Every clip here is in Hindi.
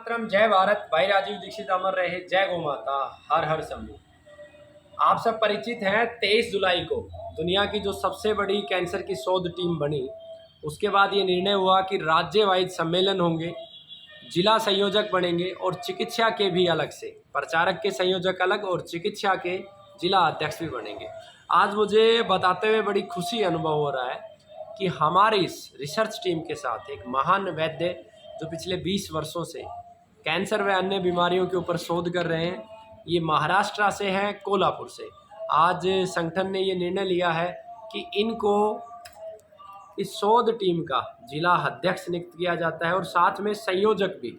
मातरम, जय भारत। भाई राजीव दीक्षित अमर रहे, जय गौ माता, हर हर शंभू। आप सब परिचित हैं 23 जुलाई को दुनिया की जो सबसे बड़ी कैंसर की शोध टीम बनी, उसके बाद ये निर्णय हुआ कि राज्य वाइज सम्मेलन होंगे, जिला संयोजक बनेंगे और चिकित्सा के भी अलग से, प्रचारक के संयोजक अलग और चिकित्सा के जिला अध्यक्ष भी बनेंगे। आज मुझे बताते हुए बड़ी खुशी अनुभव हो रहा है कि हमारी इस रिसर्च टीम के साथ एक महान वैद्य जो पिछले 20 वर्षों से कैंसर व अन्य बीमारियों के ऊपर शोध कर रहे हैं, ये महाराष्ट्र से हैं, कोल्हापुर से। आज संगठन ने ये निर्णय लिया है कि इनको इस शोध टीम का जिला अध्यक्ष नियुक्त किया जाता है और साथ में संयोजक भी,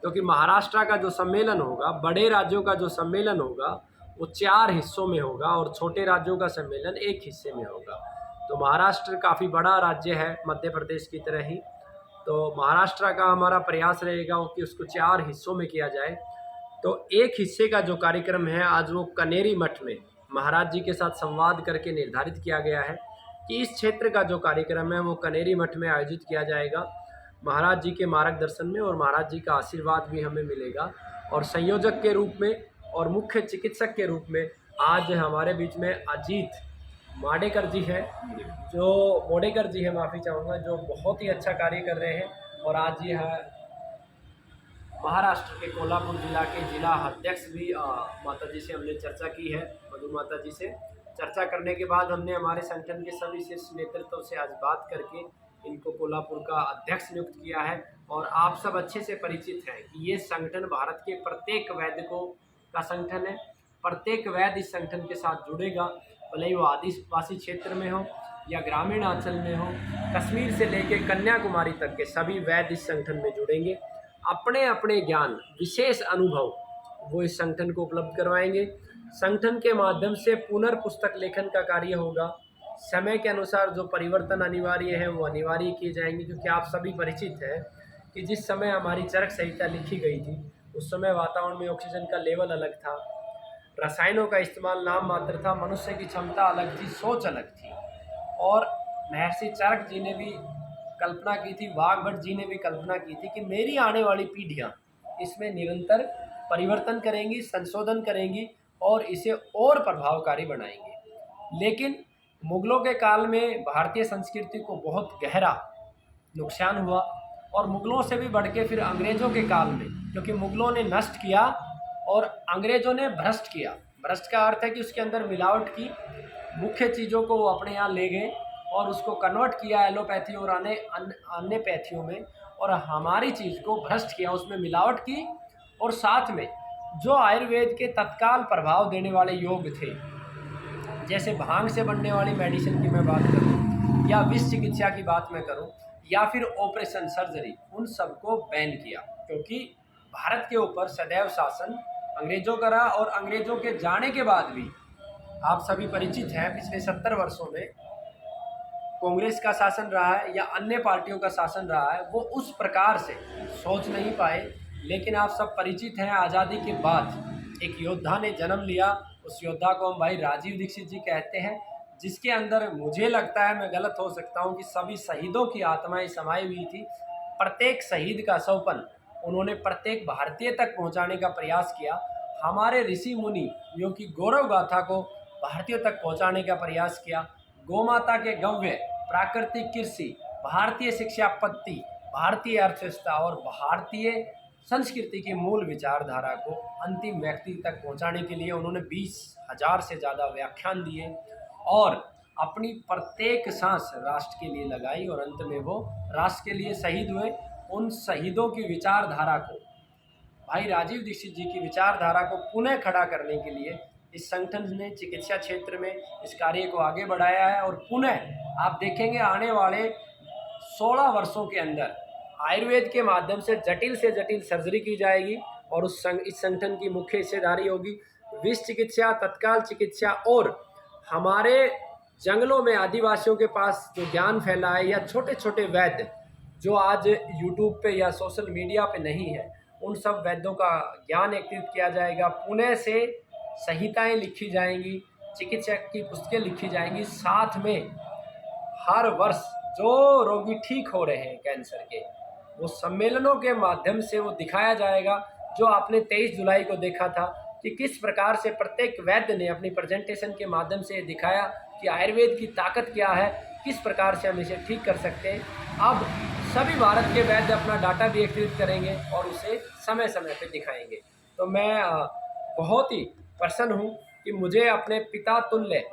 क्योंकि महाराष्ट्र का जो सम्मेलन होगा, बड़े राज्यों का जो सम्मेलन होगा वो 4 हिस्सों में होगा और छोटे राज्यों का सम्मेलन 1 हिस्से में होगा। तो महाराष्ट्र काफ़ी बड़ा राज्य है, मध्य प्रदेश की तरह ही। तो महाराष्ट्र का हमारा प्रयास रहेगा कि उसको 4 हिस्सों में किया जाए। तो एक हिस्से का जो कार्यक्रम है आज वो कनेरी मठ में महाराज जी के साथ संवाद करके निर्धारित किया गया है कि इस क्षेत्र का जो कार्यक्रम है वो कनेरी मठ में आयोजित किया जाएगा, महाराज जी के मार्गदर्शन में, और महाराज जी का आशीर्वाद भी हमें मिलेगा। और संयोजक के रूप में और मुख्य चिकित्सक के रूप में आज हमारे बीच में अजीत माडेकर जी हैं, मोडेकर जी है, माफ़ी चाहूँगा, जो बहुत ही अच्छा कार्य कर रहे हैं। और आज ये है महाराष्ट्र के कोल्हापुर जिला के जिला अध्यक्ष भी माता जी से हमने चर्चा की है। मधु माता जी से चर्चा करने के बाद हमने हमारे संगठन के सभी शीर्ष नेतृत्व से आज बात करके इनको कोल्हापुर का अध्यक्ष नियुक्त किया है। और आप सब अच्छे से परिचित हैं कि ये संगठन भारत के प्रत्येक वैद्य का संगठन है। प्रत्येक वैद्य इस संगठन के साथ जुड़ेगा, भले ही वो आदिवासी क्षेत्र में हो या ग्रामीण अंचल में हो, कश्मीर से लेकर कन्याकुमारी तक के सभी वैद्य इस संगठन में जुड़ेंगे। अपने अपने ज्ञान, विशेष अनुभव वो इस संगठन को उपलब्ध करवाएंगे। संगठन के माध्यम से पुनर्पुस्तक लेखन का कार्य होगा। समय के अनुसार जो परिवर्तन अनिवार्य है वो अनिवार्य किए जाएंगे, क्योंकि आप सभी परिचित हैं कि जिस समय हमारी चरक संहिता लिखी गई थी उस समय वातावरण में ऑक्सीजन का लेवल अलग था, रसायनों का इस्तेमाल नाम मात्र था, मनुष्य की क्षमता अलग थी, सोच अलग थी। और महर्षि चरक जी ने भी कल्पना की थी, वाघभट्ट जी ने भी कल्पना की थी कि मेरी आने वाली पीढ़ियाँ इसमें निरंतर परिवर्तन करेंगी, संशोधन करेंगी और इसे और प्रभावकारी बनाएंगी। लेकिन मुगलों के काल में भारतीय संस्कृति को बहुत गहरा नुकसान हुआ और मुगलों से भी बढ़ के फिर अंग्रेज़ों के काल में, क्योंकि मुगलों ने नष्ट किया और अंग्रेज़ों ने भ्रष्ट किया। भ्रष्ट का अर्थ है कि उसके अंदर मिलावट की, मुख्य चीज़ों को वो अपने यहाँ ले गए और उसको कन्वर्ट किया एलोपैथी और अन्य पैथियों में, और हमारी चीज़ को भ्रष्ट किया, उसमें मिलावट की। और साथ में जो आयुर्वेद के तत्काल प्रभाव देने वाले योग थे, जैसे भांग से बनने वाली मेडिसिन की मैं बात करूं या विष चिकित्सा की बात मैं करूं या फिर ऑपरेशन सर्जरी, उन सबको बैन किया, क्योंकि भारत के ऊपर सदैव शासन अंग्रेज़ों का रहा। और अंग्रेज़ों के जाने के बाद भी आप सभी परिचित हैं, पिछले 70 वर्षों में कांग्रेस का शासन रहा है या अन्य पार्टियों का शासन रहा है, वो उस प्रकार से सोच नहीं पाए। लेकिन आप सब परिचित हैं, आज़ादी के बाद एक योद्धा ने जन्म लिया, उस योद्धा को हम भाई राजीव दीक्षित जी कहते हैं, जिसके अंदर मुझे लगता है, मैं गलत हो सकता हूं, कि सभी शहीदों की आत्माएं समाई हुई थी। प्रत्येक शहीद का सौपन उन्होंने प्रत्येक भारतीय तक पहुंचाने का प्रयास किया। हमारे ऋषि मुनि यों की गौरव गाथा को भारतीयों तक पहुंचाने का प्रयास किया। गौमाता के गव्य, प्राकृतिक कृषि, भारतीय शिक्षा पद्धति, भारतीय अर्थव्यवस्था और भारतीय संस्कृति की मूल विचारधारा को अंतिम व्यक्ति तक पहुंचाने के लिए उन्होंने 20,000 से ज़्यादा व्याख्यान दिए और अपनी प्रत्येक सांस राष्ट्र के लिए लगाई और अंत में वो राष्ट्र के लिए शहीद हुए। उन शहीदों की विचारधारा को, भाई राजीव दीक्षित जी की विचारधारा को पुनः खड़ा करने के लिए इस संगठन ने चिकित्सा क्षेत्र में इस कार्य को आगे बढ़ाया है। और पुनः आप देखेंगे आने वाले 16 वर्षों के अंदर आयुर्वेद के माध्यम से जटिल सर्जरी की जाएगी और इस संगठन की मुख्य हिस्सेदारी होगी विष चिकित्सा, तत्काल चिकित्सा और हमारे जंगलों में आदिवासियों के पास जो ज्ञान फैला है, या छोटे छोटे वैद्य जो आज यूट्यूब पे या सोशल मीडिया पे नहीं है, उन सब वैद्यों का ज्ञान एकत्रित किया जाएगा। पुणे से संहिताएँ लिखी जाएंगी, चिकित्सा की पुस्तकें लिखी जाएंगी। साथ में हर वर्ष जो रोगी ठीक हो रहे हैं कैंसर के, वो सम्मेलनों के माध्यम से वो दिखाया जाएगा, जो आपने 23 जुलाई को देखा था कि किस प्रकार से प्रत्येक वैद्य ने अपनी प्रेजेंटेशन के माध्यम से दिखाया कि आयुर्वेद की ताकत क्या है, किस प्रकार से हम इसे ठीक कर सकते हैं। अब सभी भारत के वैद्य अपना डाटा भी एकत्रित करेंगे और उसे समय समय पर दिखाएंगे। तो मैं बहुत ही प्रसन्न हूँ कि मुझे अपने पिता तुल्य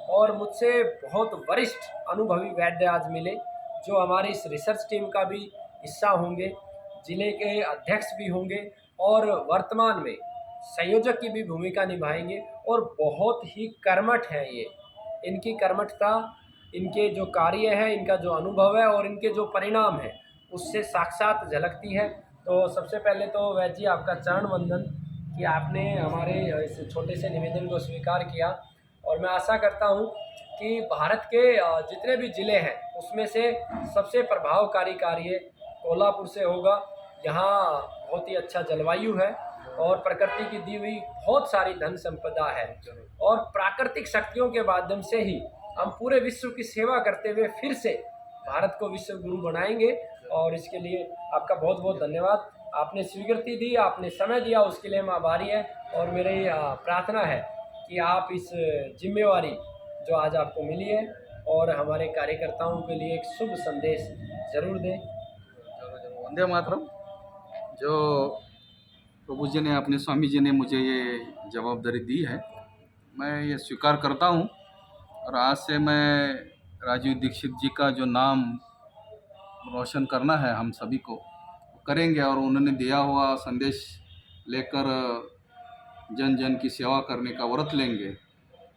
और मुझसे बहुत वरिष्ठ अनुभवी वैद्य आज मिले, जो हमारी इस रिसर्च टीम का भी हिस्सा होंगे, जिले के अध्यक्ष भी होंगे और वर्तमान में संयोजक की भी भूमिका निभाएंगे। और बहुत ही कर्मठ हैं ये, इनकी कर्मठता, इनके जो कार्य है, इनका जो अनुभव है और इनके जो परिणाम है, उससे साक्षात झलकती है। तो सबसे पहले तो वैद्य जी आपका चरण वंदन कि आपने हमारे इस छोटे से निवेदन को स्वीकार किया। और मैं आशा करता हूँ कि भारत के जितने भी ज़िले हैं उसमें से सबसे प्रभावकारी कार्य कोल्हापुर से होगा। यहाँ बहुत ही अच्छा जलवायु है और प्रकृति की दी हुई बहुत सारी धन संपदा है, और प्राकृतिक शक्तियों के माध्यम से ही हम पूरे विश्व की सेवा करते हुए फिर से भारत को विश्व गुरु बनाएंगे। और इसके लिए आपका बहुत बहुत धन्यवाद। आपने स्वीकृति दी, आपने समय दिया, उसके लिए हम आभारी हैं। और मेरी प्रार्थना है कि आप इस जिम्मेवारी जो आज आपको मिली है और हमारे कार्यकर्ताओं के लिए एक शुभ संदेश जरूर दें। वंदे मातरम। जो प्रभु जी ने, अपने स्वामी जी ने मुझे ये जवाबदारी दी है, मैं ये स्वीकार करता हूँ। और आज से मैं राजीव दीक्षित जी का जो नाम रोशन करना है हम सभी को करेंगे, और उन्होंने दिया हुआ संदेश लेकर जन जन की सेवा करने का व्रत लेंगे।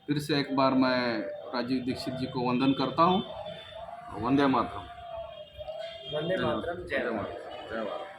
फिर से एक बार मैं राजीव दीक्षित जी को वंदन करता हूँ। वंदे मातरम। वंदे मातरम। जय भारत। जय भारत।